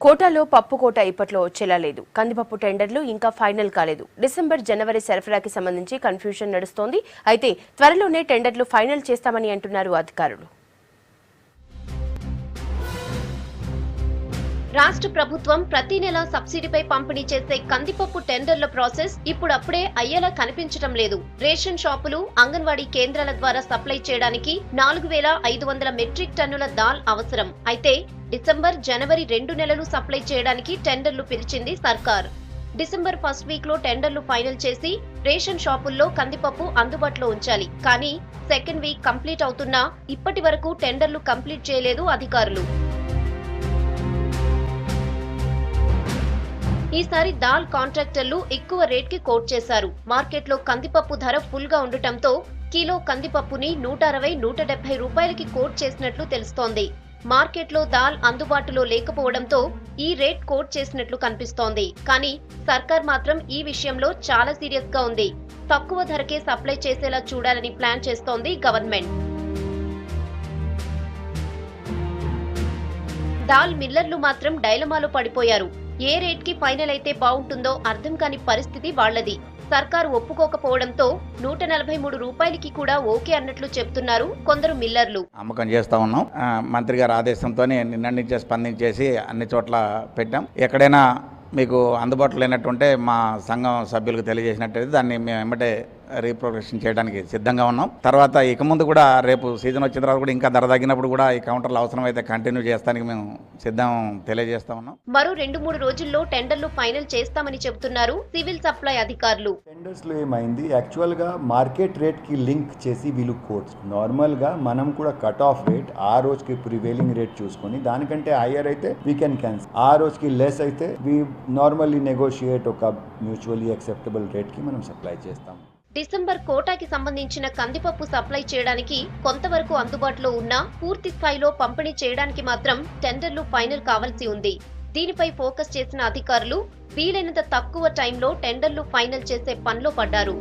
కోటాలో పప్పు కోట ఇప్పట్లో వచ్చేలా లేదు. కందిపప్పు టెండర్లు ఇంకా ఫైనల్ కాలేదు. డిసెంబర్, జనవరి సరఫరాకి సంబంధించి కన్ఫ్యూజన్ నడుస్తోంది. అయితే త్వరలోనే టెండర్లు ఫైనల్ చేస్తామని అంటున్నారు అధికారులు. రాష్ట్ర ప్రభుత్వం ప్రతి నెల సబ్సిడీపై పంపిణీ చేసే కందిపప్పు టెండర్ల ప్రాసెస్ ఇప్పుడప్పుడే అయ్యేలా కనిపించడం లేదు. రేషన్ షాపులు, అంగన్వాడీ కేంద్రాల ద్వారా సప్లై చేయడానికి 4500 మెట్రిక్ టన్నుల దాల్ అవసరం. అయితే డిసెంబర్, జనవరి 2 నెలలు సప్లై చేయడానికి టెండర్లు పిలిచింది సర్కార్. డిసెంబర్ ఫస్ట్ వీక్ లో టెండర్లు ఫైనల్ చేసి రేషన్ షాపుల్లో కందిపప్పు అందుబాటులో ఉంచాలి. కానీ సెకండ్ వీక్ కంప్లీట్ అవుతున్నా ఇప్పటి వరకు టెండర్లు కంప్లీట్ చేయలేదు అధికారులు. ఈసారి దాల్ కాంట్రాక్టర్లు ఎక్కువ రేట్ కి కోట్ చేశారు. మార్కెట్లో కందిపప్పు ధర ఫుల్ గా ఉండటంతో కిలో కందిపప్పుని 160-170 రూపాయలకి కోట్ చేసినట్లు తెలుస్తోంది. మార్కెట్లో దాల్ అందుబాటులో లేకపోవడంతో ఈ రేట్ కోట్ చేసినట్లు కనిపిస్తోంది. కానీ సర్కార్ మాత్రం ఈ విషయంలో చాలా సీరియస్ గా ఉంది. తక్కువ ధరకే సప్లై చేసేలా చూడాలని ప్లాన్ చేస్తోంది గవర్నమెంట్. దాల్ మిల్లర్లు మాత్రం డైలమాలో పడిపోయారు. ఏ రేట్ కి ఫైనల్ అయితే బాగుంటుందో అర్థం కాని పరిస్థితి వాళ్లది. సర్కారు ఒప్పుకోకపోవడంతో 143 రూపాయలకి కూడా ఓకే అన్నట్లు చెప్తున్నారు కొందరు మిల్లర్లు. అమ్మకం చేస్తా ఉన్నాం. మంత్రి గారి ఆదేశంతో నిన్నటి నుంచే స్పందించేసి అన్ని చోట్ల పెట్టాం. ఎక్కడైనా మీకు అందుబాటులో లేనట్టుంటే మా సంఘం సభ్యులకు తెలియజేసినట్టయితే దాన్ని మేము వెంబటే రీప్రొడక్షన్ చేయడానికి సిద్ధంగా ఉన్నాం. తర్వాత ఇక ముందు కూడా రేపు సీజన్ వచ్చిన తర్వాత కూడా ఇంకా ధర తగ్గినప్పుడు కూడా ఈ కౌంటర్లు అవసరమైతే కంటిన్యూ చేస్తానికి మేము సిద్ధం తెలియజేస్తా ఉన్నాం. మరో 2-3 రోజుల్లో టెండర్లు ఫైనల్ చేస్తామని చెబుతున్నారు సివిల్ సప్లై అధికారులు. టెండర్స్ లో ఏమైంది, యాక్చువల్ గా మార్కెట్ రేట్ కి లింక్ చేసి వీళ్ళు కోట్స్ నార్మల్ గా మనం కూడా కట్ ఆఫ్ రేట్ ఆ రోజుకి ప్రివేలింగ్ రేట్ చూసుకొని దానికంటే హైయర్ అయితే వీ కెన్ క్యాన్సిల్, ఆ రోజుకి లెస్ అయితే వీ నార్మల్లీ నెగోషియేట్ ఒక మ్యూచువల్లీ యాక్సెప్టబుల్ రేట్ కి మనం సప్లై చేస్తాం. డిసెంబర్ కోటాకి సంబంధించిన కందిపప్పు సప్లై చేయడానికి కొంతవరకు అందుబాటులో ఉన్నా పూర్తి స్థాయిలో పంపిణీ చేయడానికి మాత్రం టెండర్లు ఫైనల్ కావాల్సి ఉంది. దీనిపై ఫోకస్ చేసిన అధికారులు వీలైనంత తక్కువ టైంలో టెండర్లు ఫైనల్ చేసే పనిలో పడ్డారు.